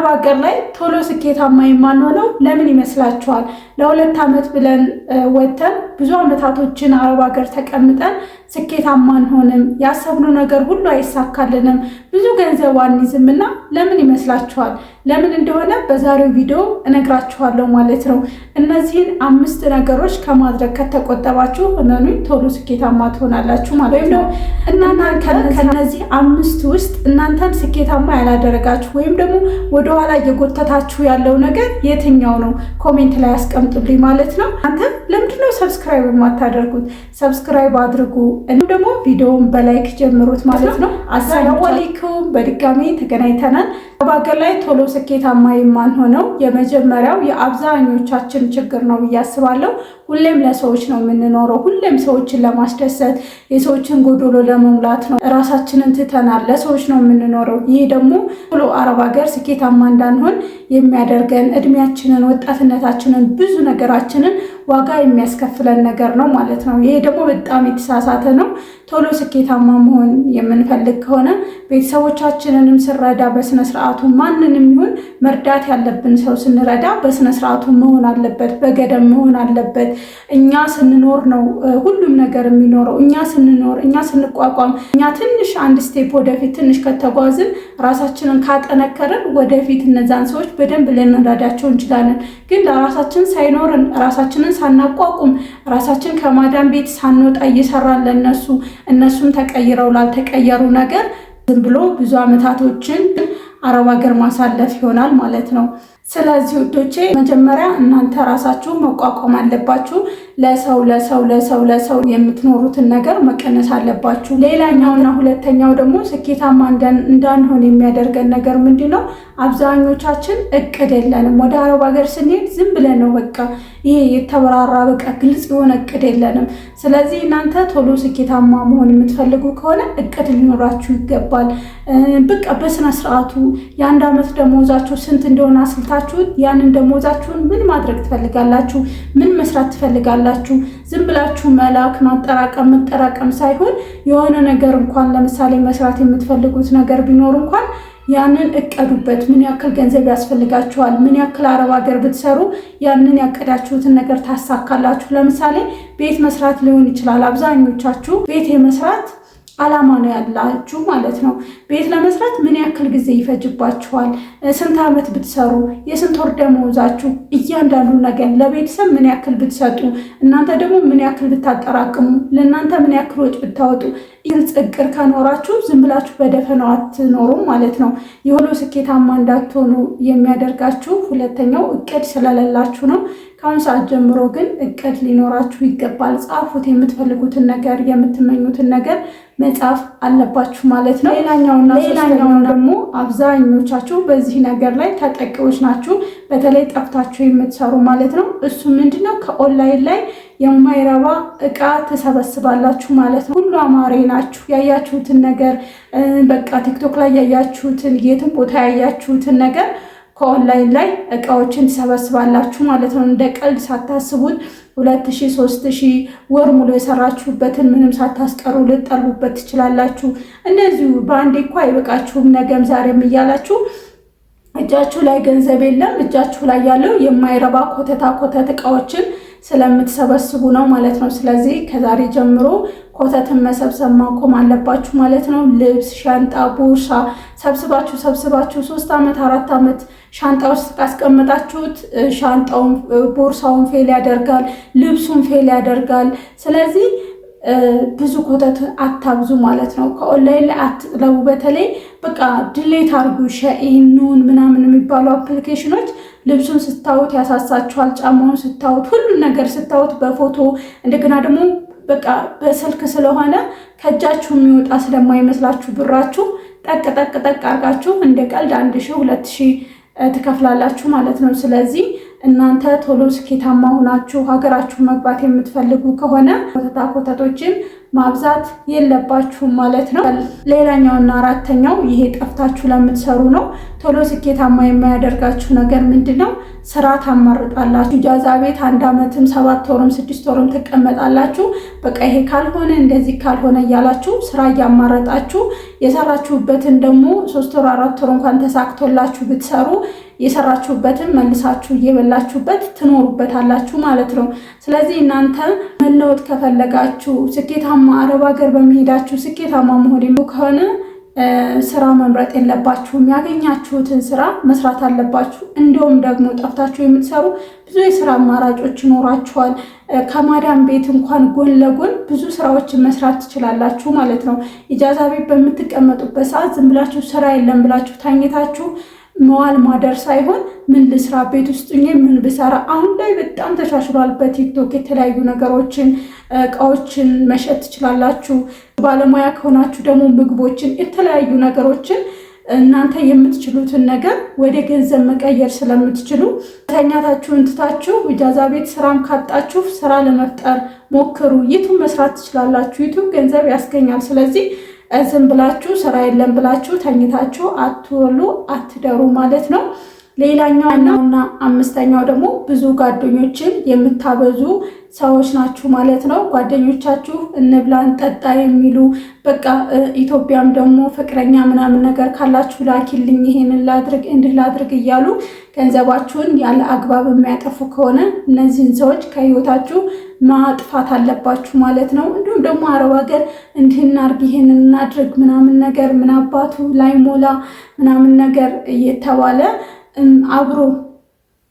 አረብ ሀገር ላይ ቶሎ ስኬታማ የማንሆነው ለምን ይመስላችኋል? ለ2 ዓመት ብለን ወጥተን ብዙ ዓመታቶችን አረብ ሀገር ተቀምጠን ስኬታማ አንሆንም። ያሰብነው ነገር ሁሉ አይሳካልንም። ብዙ ገንዘብ አንይዝምና ለምን ይመስላችኋል? ለምን እንደሆነ በዛሬው ቪዲዮ እነግራችኋለሁ ማለት ነው። እነዚህን 5 ነገሮች ከማድረግ ከተቆጠባችሁ እመኑኝ ቶሎ ስኬታማ ትሆናላችሁ ማለት ነው። እናንተ ከነዚህ 5 ውስጥ እናንተን ስኬታማ ያላደረጋችሁ ወይም ደግሞ ወደኋላ እየጎተታችሁ ያለው ነገር የትኛው ነው? ኮሜንት ላይ አስቀምጡልኝ ማለት ነው። አንተ ለምንድነው ሰብስክራይብ የማታደርጉት? ሰብስክራይብ አድርጉ። እንዲሁም ደግሞ ቪዲዮውን በላይክ ጀምሩት ማለት ነው። አሰላሙ አለይኩም በድጋሚ ተገናኝተናል። በሀገር ላይ ቶሎ ስኬታማ የማንሆነው የመጀመሪያው የአብዛኞቻችን ችግር ነው ብዬ አስባለሁ። ሁሌም ለሰዎች ነው የምንኖረው። ሁሌም ሰዎችን ለማስደሰት የሰዎችን ጎዶሎ ለመሙላት ነው ራሳችንን ትተናል። ለሰዎች ነው የምንኖረው። ይህ ደግሞ ቶሎ አረብ ሀገር ስኬታማ እንዳንሆን የሚያደርገን እድሜያችንን፣ ወጣትነታችንን፣ ብዙ ነገራችንን ዋጋ የሚያስከፍለን ነገር ነው ማለት ነው። ይሄ ደግሞ በጣም የተሳሳተ ነው። ቶሎ ስኬታማ መሆን የምንፈልግ ከሆነ ቤተሰቦቻችንንም ስንረዳ በስነ ስርዓቱ ማንንም ይሁን መርዳት ያለብን ሰው ስንረዳ በስነ ስርዓቱ መሆን አለበት፣ በገደብ መሆን አለበት። እኛ ስንኖር ነው ሁሉም ነገር የሚኖረው። እኛ ስንኖር፣ እኛ ስንቋቋም፣ እኛ ትንሽ አንድ ስቴፕ ወደፊት ትንሽ ከተጓዝን ራሳችንን ካጠነከርን ወደፊት እነዛን ሰዎች በደንብ ልንረዳቸው እንችላለን። ግን ለራሳችን ሳይኖርን ራሳችንን ሳናቋቁም ራሳችን ከማዳን ቤት ሳንወጣ እየሰራን ለነሱ እነሱም ተቀይረው ላልተቀየሩ ነገር ዝም ብሎ ብዙ ዓመታቶችን አረብ ሀገር ማሳለፍ ይሆናል ማለት ነው። ስለዚህ ውዶቼ መጀመሪያ እናንተ ራሳችሁ መቋቋም አለባችሁ። ለሰው የምትኖሩትን ነገር መቀነስ አለባችሁ። ሌላኛውና ሁለተኛው ደግሞ ስኬታማ እንዳንሆን የሚያደርገን ነገር ምንድነው? አብዛኞቻችን እቅድ የለንም። ወደ አረብ ሀገር ስንሄድ ዝም ብለን ነው በቃ ይሄ የተበራራ በቃ ግልጽ የሆነ እቅድ የለንም። ስለዚህ እናንተ ቶሎ ስኬታማ መሆን የምትፈልጉ ከሆነ እቅድ ሊኖራችሁ ይገባል። በቃ በስነ ስርዓቱ የ1 ዓመት ደሞዛችሁ ስንት እንደሆነ አስልታችሁት ያንን ደሞዛችሁን ምን ማድረግ ትፈልጋላችሁ? ምን መስራት ትፈልጋላችሁ? ዝም ብላችሁ መላክ መጠራቀም ሳይሆን የሆነ ነገር እንኳን ለምሳሌ መስራት የምትፈልጉት ነገር ቢኖር እንኳን ያንን እቀዱበት። ምን ያክል ገንዘብ ያስፈልጋችኋል? ምን ያክል አረብ ሀገር ብትሰሩ ያንን ያቀዳችሁትን ነገር ታሳካላችሁ? ለምሳሌ ቤት መስራት ሊሆን ይችላል። አብዛኞቻችሁ ቤት የመስራት አላማ ነው ያላችሁ ማለት ነው። ቤት ለመስራት ምን ያክል ጊዜ ይፈጅባችኋል? ስንት ዓመት ብትሰሩ? የስንት ወር ደመወዛችሁ? እያንዳንዱ ነገር ለቤተሰብ ምን ያክል ብትሰጡ፣ እናንተ ደግሞ ምን ያክል ብታጠራቅሙ፣ ለእናንተ ምን ያክል ወጪ ብታወጡ፣ ግልጽ እቅድ ከኖራችሁ ዝም ብላችሁ በደፈናው አትኖሩም ማለት ነው። የሆነ ስኬታማ እንዳትሆኑ የሚያደርጋችሁ ሁለተኛው እቅድ ስለሌላችሁ ነው። ከአሁን ሰዓት ጀምሮ ግን እቅድ ሊኖራችሁ ይገባል። ጻፉት። የምትፈልጉትን ነገር የምትመኙትን ነገር መጻፍ አለባችሁ ማለት ነው። ሌላኛውና ደግሞ አብዛኞቻችሁ በዚህ ነገር ላይ ተጠቂዎች ናችሁ። በተለይ ጠፍታችሁ የምትሰሩ ማለት ነው። እሱ ምንድነው? ከኦንላይን ላይ የማይረባ እቃ ተሰበስባላችሁ ማለት ነው። ሁሉ አማሬ ናችሁ። ያያችሁትን ነገር በቃ ቲክቶክ ላይ ያያችሁትን የትም ቦታ ያያችሁትን ነገር ከኦንላይን ላይ እቃዎችን ትሰበስባላችሁ ማለት ነው። እንደ ቀልድ ሳታስቡት 2000 3000 ወር ሙሉ የሰራችሁበትን ምንም ሳታስቀሩ ልጠሉበት ትችላላችሁ። እንደዚሁ በአንዴ እኮ አይበቃችሁም። ነገም ዛሬም እያላችሁ እጃችሁ ላይ ገንዘብ የለም። እጃችሁ ላይ ያለው የማይረባ ኮተት እቃዎችን ስለምትሰበስቡ ነው ማለት ነው። ስለዚህ ከዛሬ ጀምሮ ኮተትን መሰብሰብ ማቆም አለባችሁ ማለት ነው። ልብስ፣ ሻንጣ፣ ቦርሳ ሰብስባችሁ 3 ዓመት 4 ዓመት ሻንጣ ውስጥ ካስቀመጣችሁት ሻንጣውን ቦርሳውን ፌል ያደርጋል፣ ልብሱን ፌል ያደርጋል። ስለዚህ ብዙ ኮተት አታብዙ ማለት ነው። ከኦንላይን ላይ አትጥለቡ። በተለይ በቃ ድሌት አድርጉ። ሸኢን ኑን ምናምን የሚባሉ አፕሊኬሽኖች ልብሱን ስታዩት ያሳሳችኋል። ጫማውን ስታዩት፣ ሁሉን ነገር ስታዩት በፎቶ እንደገና ደግሞ በቃ በስልክ ስለሆነ ከእጃችሁ የሚወጣ ስለማይመስላችሁ ብራችሁ ጠቅ አርጋችሁ እንደ ቀልድ 1000 2000 ትከፍላላችሁ ማለት ነው። ስለዚህ እናንተ ቶሎ ስኬታማ ሆናችሁ ሀገራችሁ መግባት የምትፈልጉ ከሆነ ኮተቶችን ማብዛት የለባችሁም ማለት ነው። ሌላኛውና አራተኛው ይሄ ጠፍታችሁ ለምትሰሩ ነው። ቶሎ ስኬታማ የማያደርጋችሁ ነገር ምንድን ነው? ስራ ታማርጣላችሁ። ኢጃዛ ቤት 1 ዓመትም 7 ወርም 6 ወርም ትቀመጣላችሁ። በቃ ይሄ ካልሆነ እንደዚህ ካልሆነ እያላችሁ ስራ እያማረጣችሁ የሰራችሁበትን ደግሞ 3 ወር 4 ወር እንኳን ተሳክቶላችሁ ብትሰሩ የሰራችሁበትን መልሳችሁ እየበላችሁበት ትኖሩበታላችሁ ማለት ነው። ስለዚህ እናንተ መለወጥ ከፈለጋችሁ ስኬታማ አረብ ሀገር በመሄዳችሁ ስኬታማ መሆን ከሆነ ስራ መምረጥ የለባችሁም። ያገኛችሁትን ስራ መስራት አለባችሁ። እንዲሁም ደግሞ ጠፍታችሁ የምትሰሩ ብዙ የስራ አማራጮች ይኖራችኋል። ከማዳም ቤት እንኳን ጎን ለጎን ብዙ ስራዎችን መስራት ትችላላችሁ ማለት ነው። ኢጃዛ ቤት በምትቀመጡበት ሰዓት ዝም ብላችሁ ስራ የለም ብላችሁ ታኝታችሁ መዋል ማደር ሳይሆን ምን ልስራ፣ ቤት ውስጥ ምን ብሰራ። አሁን ላይ በጣም ተሻሽሏል። በቲክቶክ የተለያዩ ነገሮችን እቃዎችን መሸጥ ትችላላችሁ። ባለሙያ ከሆናችሁ ደግሞ ምግቦችን፣ የተለያዩ ነገሮችን እናንተ የምትችሉትን ነገር ወደ ገንዘብ መቀየር ስለምትችሉ ተኛታችሁን ትታችሁ ኢጃዛ ቤት ስራም ካጣችሁ ስራ ለመፍጠር ሞክሩ። ዩቱብ መስራት ትችላላችሁ። ዩቱብ ገንዘብ ያስገኛል። ስለዚህ ዝም ብላችሁ ስራ የለም ብላችሁ ተኝታችሁ አትወሉ አትደሩ ማለት ነው። ሌላኛውና አምስተኛው ደግሞ ብዙ ጓደኞችን የምታበዙ ሰዎች ናችሁ ማለት ነው። ጓደኞቻችሁ እንብላ እንጠጣ የሚሉ በቃ ኢትዮጵያም ደግሞ ፍቅረኛ ምናምን ነገር ካላችሁ ላኪልኝ፣ ይሄንን ላድርግ እንዲህ ላድርግ እያሉ ገንዘባችሁን ያለ አግባብ የሚያጠፉ ከሆነ እነዚህን ሰዎች ከህይወታችሁ ማጥፋት አለባችሁ ማለት ነው። እንዲሁም ደግሞ አረብ ሀገር እንዲህ እናድርግ ይሄንን እናድርግ ምናምን ነገር ምን አባቱ ላይ ሞላ ምናምን ነገር እየተባለ አብሮ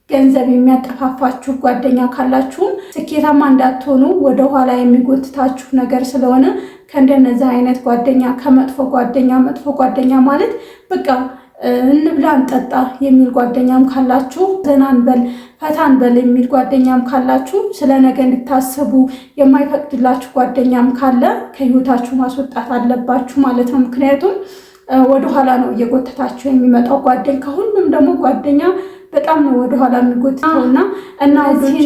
ገንዘብ የሚያጠፋፋችሁ ጓደኛ ካላችሁም ስኬታማ እንዳትሆኑ ወደኋላ የሚጎትታችሁ ነገር ስለሆነ ከእንደነዚህ አይነት ጓደኛ ከመጥፎ ጓደኛ ማለት በቃ እንብላ እንጠጣ የሚል ጓደኛም ካላችሁ፣ ዘናን በል ፈታን በል የሚል ጓደኛም ካላችሁ፣ ስለ ነገ እንድታስቡ የማይፈቅድላችሁ ጓደኛም ካለ ከህይወታችሁ ማስወጣት አለባችሁ ማለት ነው። ምክንያቱም ወደኋላ ነው እየጎተታችሁ የሚመጣው ጓደኛ። ከሁሉም ደግሞ ጓደኛ በጣም ነው ወደኋላ የሚጎትተውና እነዚህ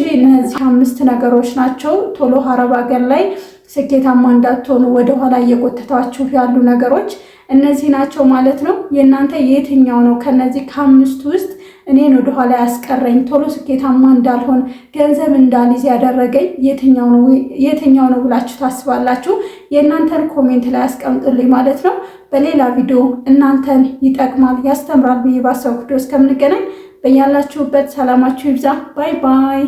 5 ነገሮች ናቸው ቶሎ አረብ ሀገር ላይ ስኬታማ እንዳትሆኑ ወደኋላ እየጎተታችሁ ያሉ ነገሮች እነዚህ ናቸው ማለት ነው። የእናንተ የትኛው ነው ከነዚህ ከ5 ውስጥ እኔን ወደኋላ ያስቀረኝ ቶሎ ስኬታማ እንዳልሆን ገንዘብ እንዳልይዝ ያደረገኝ የትኛው ነው ብላችሁ ታስባላችሁ? የእናንተን ኮሜንት ላይ አስቀምጡልኝ ማለት ነው። በሌላ ቪዲዮ እናንተን ይጠቅማል ያስተምራል ብዬ ባሰብኩት እስከምንገናኝ በያላችሁበት ሰላማችሁ ይብዛ። ባይ ባይ።